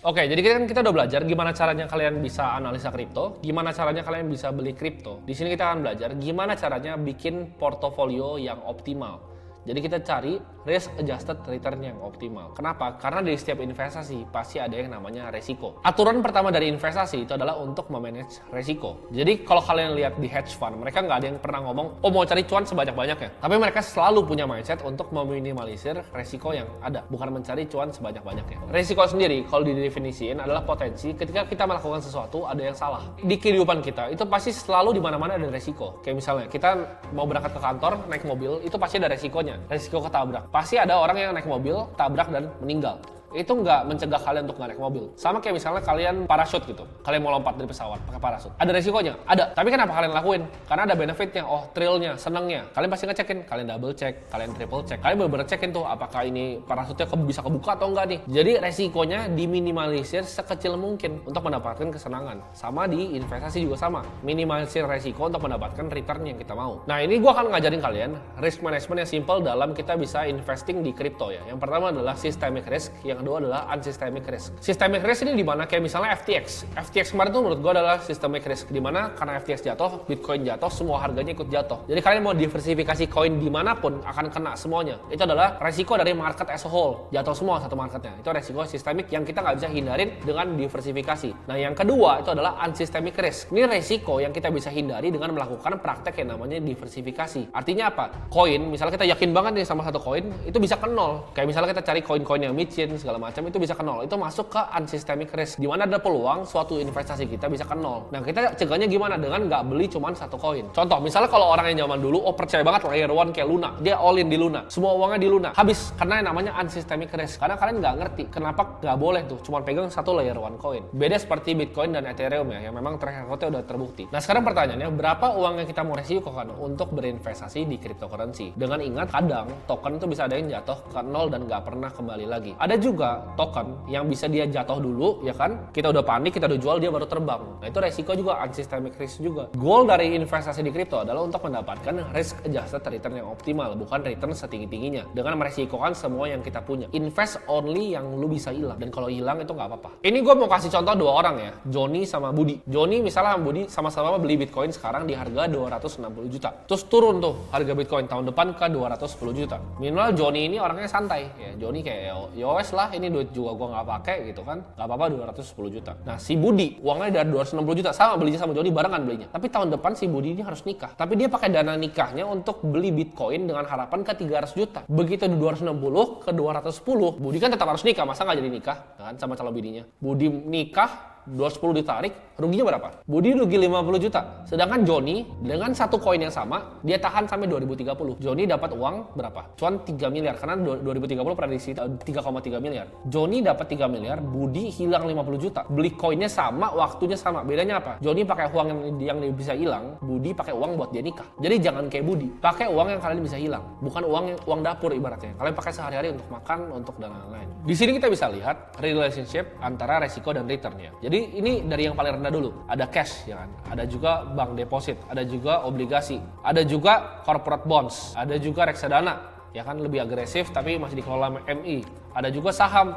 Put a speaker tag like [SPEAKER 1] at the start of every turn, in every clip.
[SPEAKER 1] Oke, jadi kan kita udah belajar gimana caranya kalian bisa analisa kripto, gimana caranya kalian bisa beli kripto. Di sini kita akan belajar gimana caranya bikin portofolio yang optimal. Jadi kita cari risk adjusted return yang optimal. Kenapa? Karena di setiap investasi pasti ada yang namanya resiko. Aturan pertama dari investasi itu adalah untuk memanage resiko. Jadi kalau kalian lihat di hedge fund, mereka nggak ada yang pernah ngomong, oh mau cari cuan sebanyak-banyaknya. Tapi mereka selalu punya mindset untuk meminimalisir resiko yang ada, bukan mencari cuan sebanyak-banyaknya. Resiko sendiri kalau didefinisikan adalah potensi ketika kita melakukan sesuatu ada yang salah. Di kehidupan kita itu pasti selalu di mana-mana ada resiko. Kayak misalnya kita mau berangkat ke kantor naik mobil, itu pasti ada resikonya. Resiko ketabrak. Pasti ada orang yang naik mobil, tabrak dan meninggal. Itu nggak mencegah kalian untuk nggak naik mobil. Sama kayak misalnya kalian parachute gitu. Kalian mau lompat dari pesawat pakai parachute. Ada resikonya? Ada. Tapi kenapa kalian lakuin? Karena ada benefitnya. Oh, thrillnya, senengnya. Kalian pasti ngecekin. Kalian double check, kalian triple check. Kalian bener-bener cekin tuh apakah ini parachute-nya bisa kebuka atau enggak nih. Jadi resikonya diminimalisir sekecil mungkin untuk mendapatkan kesenangan. Sama di investasi juga sama. Minimalisir resiko untuk mendapatkan return yang kita mau. Nah, ini gua akan ngajarin kalian risk management yang simple dalam kita bisa investing di kripto ya. Yang pertama adalah systemic risk, yang kedua adalah unsystemic risk. Systemic risk ini di mana kayak misalnya FTX. FTX kemarin tuh menurut gue adalah systemic risk, di mana karena FTX jatuh, Bitcoin jatuh, semua harganya ikut jatuh. Jadi kalian mau diversifikasi koin dimanapun akan kena semuanya. Itu adalah resiko dari market as a whole. Jatuh semua satu marketnya. Itu resiko sistemik yang kita nggak bisa hindarin dengan diversifikasi. Nah yang kedua itu adalah unsystemic risk. Ini resiko yang kita bisa hindari dengan melakukan praktek yang namanya diversifikasi. Artinya apa? Koin, misalnya kita yakin banget nih sama satu koin, itu bisa ke nol. Kayak misalnya kita cari koin-koin yang micin segala macam, itu bisa ke nol. Itu masuk ke unsystemic risk, di mana ada peluang suatu investasi kita bisa ke nol. Nah kita cegahnya gimana? Dengan nggak beli cuma satu koin. Contoh, misalnya kalau orang yang zaman dulu, oh percaya banget layer 1 kayak Luna, dia all in di Luna, semua uangnya di Luna, habis karena yang namanya unsystemic risk. Karena kalian nggak ngerti kenapa nggak boleh tuh cuma pegang satu layer 1 koin. Beda seperti Bitcoin dan Ethereum ya, yang memang track record-nya udah terbukti. Nah sekarang pertanyaannya, berapa uang yang kita mau resikokan untuk berinvestasi di cryptocurrency? Dengan ingat, kadang token itu bisa ada yang jatuh ke nol dan nggak pernah kembali lagi. Ada juga token yang bisa dia jatuh dulu, ya kan? Kita udah panik, kita udah jual, dia baru terbang. Nah itu resiko juga, unsystemic risk juga. Goal dari investasi di kripto adalah untuk mendapatkan risk adjusted return yang optimal, bukan return setinggi-tingginya. Dengan meresikokan semua yang kita punya. Invest only yang lu bisa hilang. Dan kalau hilang itu nggak apa-apa. Ini gue mau kasih contoh dua orang ya, Johnny sama Budi. Johnny misalnya sama Budi sama-sama beli Bitcoin sekarang di harga 260 juta. Terus turun tuh harga Bitcoin tahun depan ke 210 juta. Minimal Johnny ini orangnya santai. Ya, Johnny kayak yowes lah, ini duit juga gue nggak pakai gitu kan, nggak apa-apa 210 juta. Nah si Budi uangnya dari 260 juta, sama belinya sama Johnny, barengan belinya. Tapi tahun depan si Budi ini harus nikah, tapi dia pakai dana nikahnya untuk beli Bitcoin dengan harapan ke 300 juta. Begitu di 260 ke 210, Budi kan tetap harus nikah, masa nggak jadi nikah kan sama calon bininya. Budi nikah, 210 ditarik, ruginya berapa? Budi rugi 50 juta. Sedangkan Johnny dengan satu koin yang sama, dia tahan sampai 2030. Johnny dapat uang berapa? Cuan 3 miliar, karena 2030 prediksi 3,3 miliar. Johnny dapat 3 miliar, Budi hilang 50 juta. Beli koinnya sama, waktunya sama. Bedanya apa? Johnny pakai uang yang bisa hilang, Budi pakai uang buat dia nikah. Jadi jangan kayak Budi, pakai uang yang kalian bisa hilang, bukan uang dapur ibaratnya. Kalian pakai sehari-hari untuk makan, untuk dan lain-lain. Di sini kita bisa lihat relationship antara resiko dan returnnya. Jadi ini dari yang paling rendah dulu. Ada cash, ya kan? Ada juga bank deposit, ada juga obligasi, ada juga corporate bonds, ada juga reksadana, ya kan, lebih agresif tapi masih dikelola MI. Ada juga saham,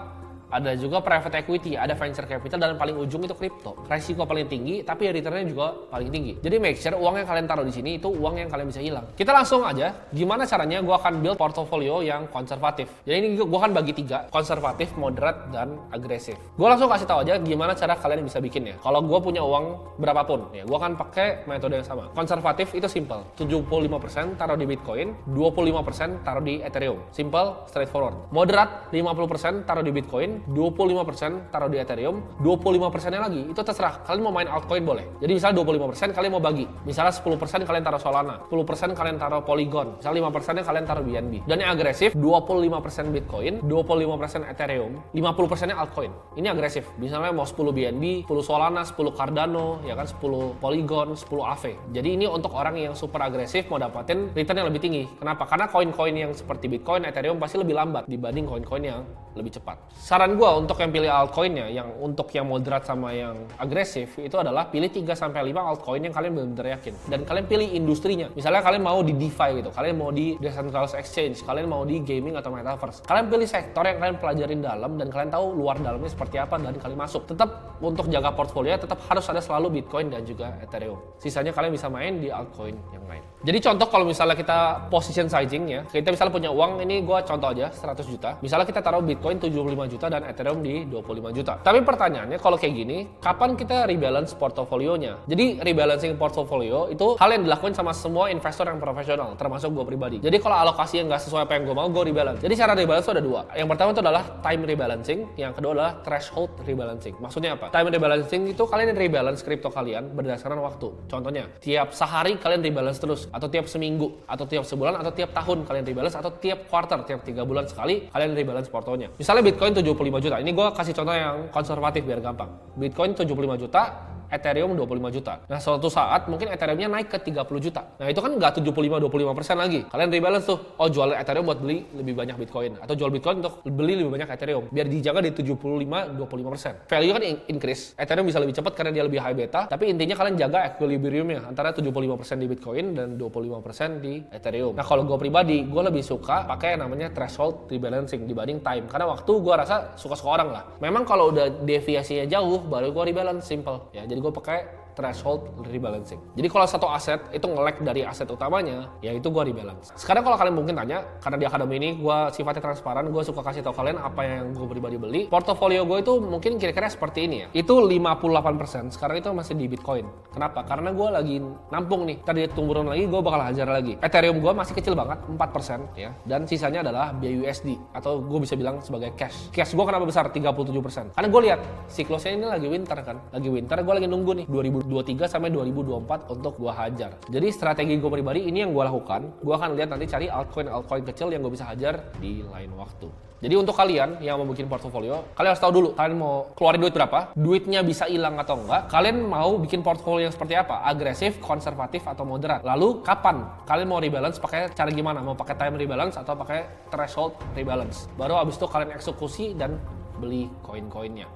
[SPEAKER 1] ada juga private equity, ada venture capital, dan paling ujung itu kripto. Resiko paling tinggi, tapi returnnya juga paling tinggi. Jadi make sure uang yang kalian taruh di sini itu uang yang kalian bisa hilang. Kita langsung aja, gimana caranya gue akan build portfolio yang konservatif. Jadi ini gue akan bagi 3, konservatif, moderat, dan agresif. Gue langsung kasih tahu aja gimana cara kalian bisa bikinnya. Kalau gue punya uang berapapun, ya gue akan pakai metode yang sama. Konservatif itu simple, 75% taruh di Bitcoin, 25% taruh di Ethereum. Simple, straightforward. Moderat, 50% taruh di Bitcoin, 25% taruh di Ethereum, 25%-nya lagi itu terserah. Kalian mau main altcoin boleh. Jadi misalnya 25% kalian mau bagi. Misalnya 10% kalian taruh Solana, 10% kalian taruh Polygon, misalnya 5%-nya kalian taruh BNB. Dan yang agresif, 25% Bitcoin, 25% Ethereum, 50%-nya altcoin. Ini agresif. Misalnya mau 10 BNB, 10 Solana, 10 Cardano, ya kan, 10 Polygon, 10 Aave. Jadi ini untuk orang yang super agresif mau dapatin return yang lebih tinggi. Kenapa? Karena koin-koin yang seperti Bitcoin, Ethereum pasti lebih lambat dibanding koin-koin yang lebih cepat. Saran gue untuk yang pilih altcoinnya, yang untuk yang moderat sama yang agresif, itu adalah pilih 3-5 altcoin yang kalian benar-benar yakin. Dan kalian pilih industrinya. Misalnya kalian mau di DeFi gitu, kalian mau di decentralized exchange, kalian mau di gaming atau metaverse. Kalian pilih sektor yang kalian pelajarin dalam dan kalian tahu luar dalamnya seperti apa dan kalian masuk. Tetap untuk jaga portfolio tetap harus ada selalu Bitcoin dan juga Ethereum. Sisanya kalian bisa main di altcoin yang lain. Jadi contoh kalau misalnya kita position sizing ya, kita misalnya punya uang, ini gue contoh aja 100 juta. Misalnya kita taruh Bitcoin 75 juta dan Ethereum di 25 juta. Tapi pertanyaannya kalau kayak gini, kapan kita rebalance portofolionya? Jadi rebalancing portofolio itu hal yang dilakukan sama semua investor yang profesional, termasuk gue pribadi. Jadi kalau alokasi yang nggak sesuai apa yang gue mau, gue rebalance. Jadi cara rebalance itu ada dua. Yang pertama itu adalah time rebalancing, yang kedua adalah threshold rebalancing. Maksudnya apa? Time rebalancing itu kalian rebalance kripto kalian berdasarkan waktu. Contohnya, tiap sehari kalian rebalance terus, atau tiap seminggu, atau tiap sebulan, atau tiap tahun kalian rebalance, atau tiap quarter, tiap 3 bulan sekali kalian rebalance portonya. Misalnya Bitcoin 75 juta. Ini gue kasih contoh yang konservatif biar gampang. Bitcoin 75 juta, Ethereum 25 juta. Nah, suatu saat mungkin Ethereum-nya naik ke 30 juta. Nah, itu kan nggak 75-25% lagi. Kalian rebalance tuh. Oh, jual Ethereum buat beli lebih banyak Bitcoin. Atau jual Bitcoin untuk beli lebih banyak Ethereum. Biar dijaga di 75-25%. Value kan increase. Ethereum bisa lebih cepat karena dia lebih high beta. Tapi intinya kalian jaga equilibrium-nya antara 75% di Bitcoin dan 25% di Ethereum. Nah, kalau gue pribadi, gue lebih suka pakai yang namanya threshold rebalancing dibanding time. Karena waktu gue rasa suka-suka orang lah. Memang kalau udah deviasinya jauh, baru gue rebalance, simple. Ya, jadi gue pakai threshold rebalancing. Jadi kalau satu aset itu nge-lag dari aset utamanya, ya itu gue rebalance. Sekarang kalau kalian mungkin tanya, karena di akademi ini gue sifatnya transparan, gue suka kasih tahu kalian apa yang gue pribadi beli. Portofolio gue itu mungkin kira-kira seperti ini ya. Itu 58%, sekarang itu masih di Bitcoin. Kenapa? Karena gue lagi nampung nih. Tadi turun lagi, gue bakal hajar lagi. Ethereum gue masih kecil banget, 4% ya. Dan sisanya adalah BUSD, atau gue bisa bilang sebagai cash. Cash gue kenapa besar? 37%. Karena gue lihat siklusnya ini lagi winter kan. Lagi winter, gue lagi nunggu nih 2023 sampai 2024 untuk gua hajar. Jadi strategi gue pribadi ini yang gue lakukan. Gue akan lihat nanti cari altcoin kecil yang gue bisa hajar di lain waktu. Jadi untuk kalian yang mau bikin portfolio, kalian harus tahu dulu kalian mau keluarin duit berapa, duitnya bisa hilang atau enggak, kalian mau bikin portfolio yang seperti apa, agresif, konservatif, atau moderat. Lalu kapan kalian mau rebalance, pakai cara gimana, mau pakai time rebalance atau pakai threshold rebalance. Baru abis itu kalian eksekusi dan beli koin-koinnya.